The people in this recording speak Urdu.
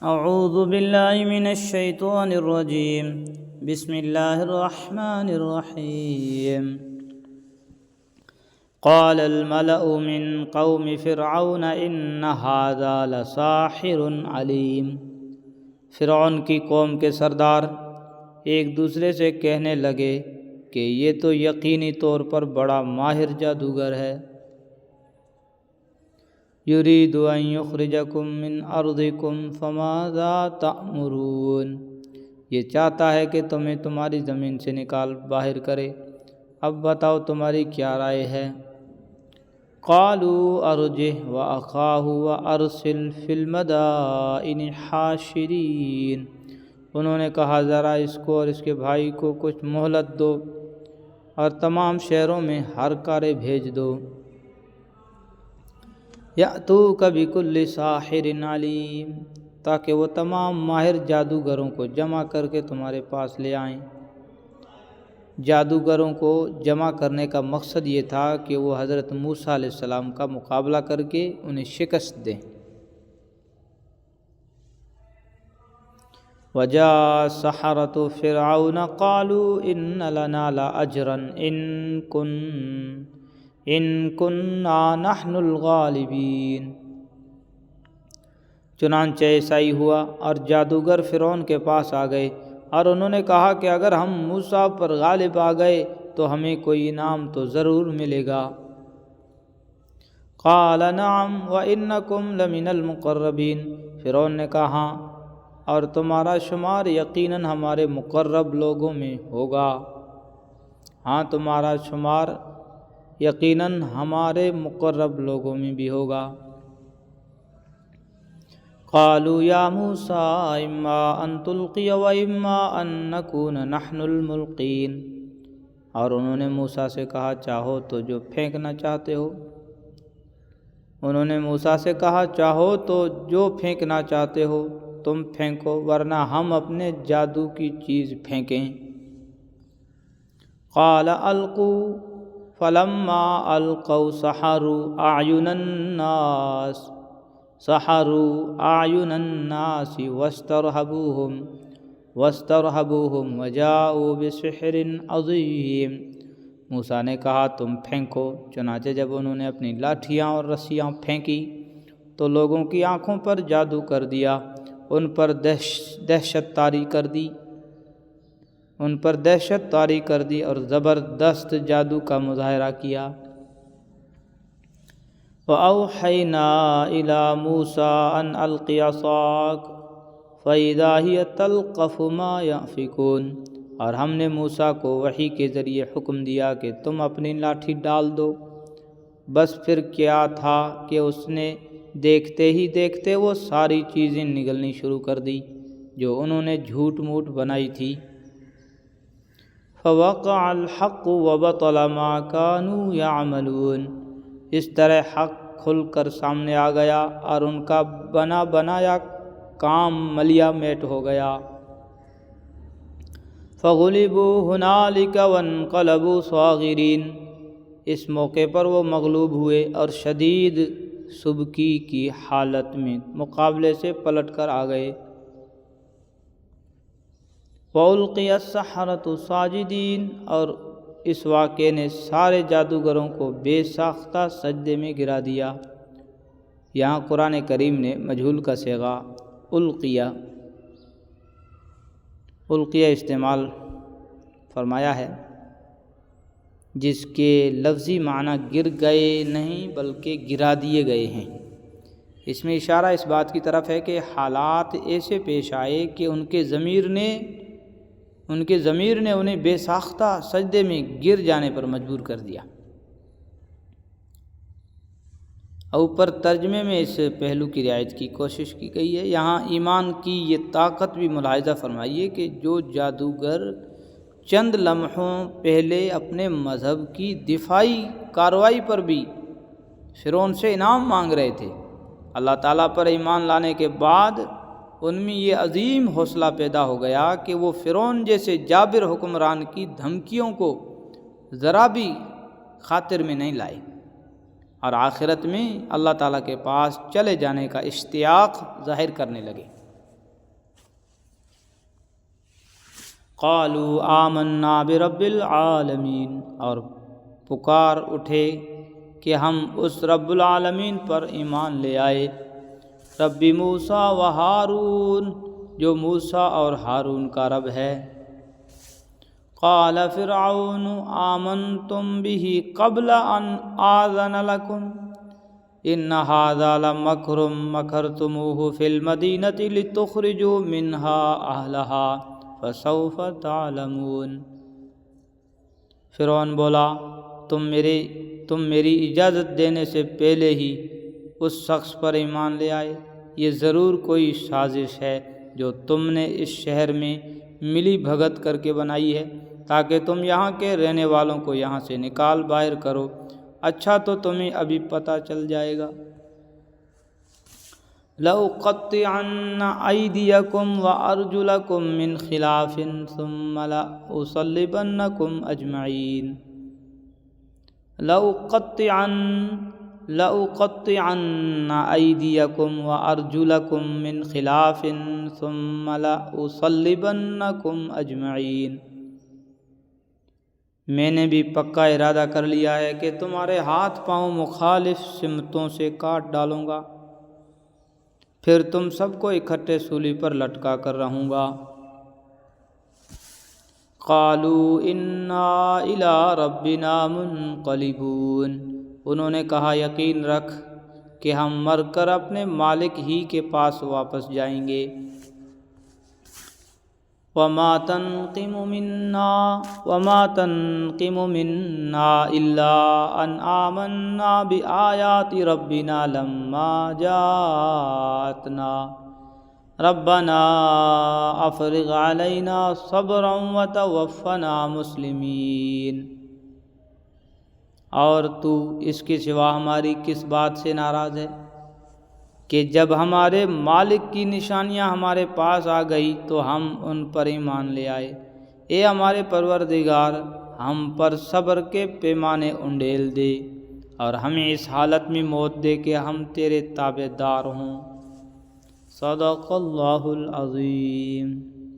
اعوذ باللہ من الشیطان الرجیم بسم اللہ الرحمن الرحیم قال الملأ من قوم فرعون ان هذا لساحر علیم۔ فرعون کی قوم کے سردار ایک دوسرے سے کہنے لگے کہ یہ تو یقینی طور پر بڑا ماہر جادوگر ہے۔ یرید ان یخرجکم من ارضکم فماذا تأمرون، یہ چاہتا ہے کہ تمہیں تمہاری زمین سے نکال باہر کرے، اب بتاؤ تمہاری کیا رائے ہے؟ قالوا ارجہ واخاہ وارسل فی المدائن حاشرین، انہوں نے کہا ذرا اس کو اور اس کے بھائی کو کچھ مہلت دو اور تمام شہروں میں ہر کارے بھیج دو۔ یأتوک بکل ساحر علیم، تاکہ وہ تمام ماہر جادوگروں کو جمع کر کے تمہارے پاس لے آئیں۔ جادوگروں کو جمع کرنے کا مقصد یہ تھا کہ وہ حضرت موسیٰ علیہ السلام کا مقابلہ کر کے انہیں شکست دیں۔ وجاء السحرة فرعون قالوا ان لنا لأجرا ان کننا نحن الغالبین، چنانچہ ایسا ہی ہوا اور جادوگر فرعون کے پاس آ گئے اور انہوں نے کہا کہ اگر ہم موسیٰ پر غالب آ گئے تو ہمیں کوئی انعام تو ضرور ملے گا۔ قال نعم وانکم لمن المقربین، فرعون نے کہا ہاں، اور تمہارا شمار یقیناً ہمارے مقرب لوگوں میں ہوگا، ہاں تمہارا شمار یقیناً ہمارے مقرب لوگوں میں بھی ہوگا۔ قالوا یا موسیٰ اما ان تلقی و اما ان نکون نحن الملقین، اور انہوں نے موسیٰ سے کہا چاہو تو جو پھینکنا چاہتے ہو، انہوں نے موسیٰ سے کہا چاہو تو جو پھینکنا چاہتے ہو تم پھینکو ورنہ ہم اپنے جادو کی چیز پھینکیں۔ قال القوا فلما القوا سحروا اعین الناس واسترہبوہم وجاءوا بسحر عظیم۔ موسیٰ نے کہا تم پھینکو، چنانچہ جب انہوں نے اپنی لاٹھیاں اور رسیاں پھینکی تو لوگوں کی آنکھوں پر جادو کر دیا، ان پر دہشت طاری کر دی اور زبردست جادو کا مظاہرہ کیا۔ وَأَوْحَيْنَا إِلَى مُوسَىٰ أَنْ أَلْقِ عَصَاكَ فَإِذَا هِيَ تَلْقَفُ مَا يَأْفِكُونَ، اور ہم نے موسیٰ کو وحی کے ذریعے حکم دیا کہ تم اپنی لاٹھی ڈال دو، بس پھر کیا تھا کہ اس نے دیکھتے ہی دیکھتے وہ ساری چیزیں نگلنی شروع کر دی جو انہوں نے جھوٹ موٹ بنائی تھی۔ فَوَقَعَ الْحَقُّ وَبَطَلَ مَا كَانُوا يَعْمَلُونَ، اس طرح حق کھل کر سامنے آ گیا اور ان کا بنایا کام ملیا میٹ ہو گیا۔ فَغُلِبُوا هُنَالِكَ وَانقَلَبُوا صَاغِرِينَ، اس موقع پر وہ مغلوب ہوئے اور شدید سبکی کی حالت میں مقابلے سے پلٹ کر آ گئے۔ وَأُلْقِيَ السَّحَرَةُ سَاجِدِينَ، اور اس واقعے نے سارے جادوگروں کو بے ساختہ سجدے میں گرا دیا۔ یہاں قرآن کریم نے مجہول کا صیغہ القیہ استعمال فرمایا ہے، جس کے لفظی معنی گر گئے نہیں بلکہ گرا دیے گئے ہیں۔ اس میں اشارہ اس بات کی طرف ہے کہ حالات ایسے پیش آئے کہ ان کے ضمیر نے انہیں بے ساختہ سجدے میں گر جانے پر مجبور کر دیا۔ اوپر ترجمے میں اس پہلو کی رعایت کی کوشش کی گئی ہے۔ یہاں ایمان کی یہ طاقت بھی ملاحظہ فرمائیے کہ جو جادوگر چند لمحوں پہلے اپنے مذہب کی دفاعی کارروائی پر بھی فرعون سے انعام مانگ رہے تھے، اللہ تعالیٰ پر ایمان لانے کے بعد ان میں یہ عظیم حوصلہ پیدا ہو گیا کہ وہ فرعون جیسے جابر حکمران کی دھمکیوں کو ذرا بھی خاطر میں نہیں لائے اور آخرت میں اللہ تعالیٰ کے پاس چلے جانے کا اشتیاق ظاہر کرنے لگے۔ قالوا آمنا برب العالمین، اور پکار اٹھے کہ ہم اس رب العالمین پر ایمان لے آئے۔ رب موسیٰ و ہارون، جو موسیٰ اور ہارون کا رب ہے۔ قال فرعون آمنتم به قبل ان آذن لکم ان هذا لمکر مکرتموہ فی المدینۃ لتخرجوا منها اہلها فسوف تعلمون۔ فرعون بولا، تم میری اجازت دینے سے پہلے ہی اس شخص پر ایمان لے آئے، یہ ضرور کوئی سازش ہے جو تم نے اس شہر میں ملی بھگت کر کے بنائی ہے تاکہ تم یہاں کے رہنے والوں کو یہاں سے نکال باہر کرو۔ اچھا تو تمہیں ابھی پتہ چل جائے گا۔ لَأُقَطِّعَنَّ أَيْدِيَكُمْ وَأَرْجُلَكُمْ مِنْ خِلَافٍ ثُمَّ لَأُصَلِّبَنَّكُمْ أَجْمَعِينَ۔ لَأُقَطِّعَنَّ أَيْدِيَكُمْ وَأَرْجُلَكُمْ مِنْ خِلَافٍ ثُمَّ لَأُصَلِّبَنَّكُمْ أَجْمَعِينَ۔ میں نے بھی پکا ارادہ کر لیا ہے کہ تمہارے ہاتھ پاؤں مخالف سمتوں سے کاٹ ڈالوں گا، پھر تم سب کو اکٹھے سولی پر لٹکا کر رہوں گا۔ قالوا انا الی ربنا منقلبون، انہوں نے کہا یقین رکھ کہ ہم مر کر اپنے مالک ہی کے پاس واپس جائیں گے۔ وما تنقم منا الا ان آمنا بآیات ربنا لما جاءتنا ربنا افرغ علینا صبرا وتوفنا مسلمین۔ اور تو اس کے سوا ہماری کس بات سے ناراض ہے کہ جب ہمارے مالک کی نشانیاں ہمارے پاس آ گئی تو ہم ان پر ایمان لے آئے۔ اے ہمارے پروردگار، ہم پر صبر کے پیمانے انڈیل دے اور ہمیں اس حالت میں موت دے کہ ہم تیرے تابع دار ہوں۔ صدق اللہ العظیم۔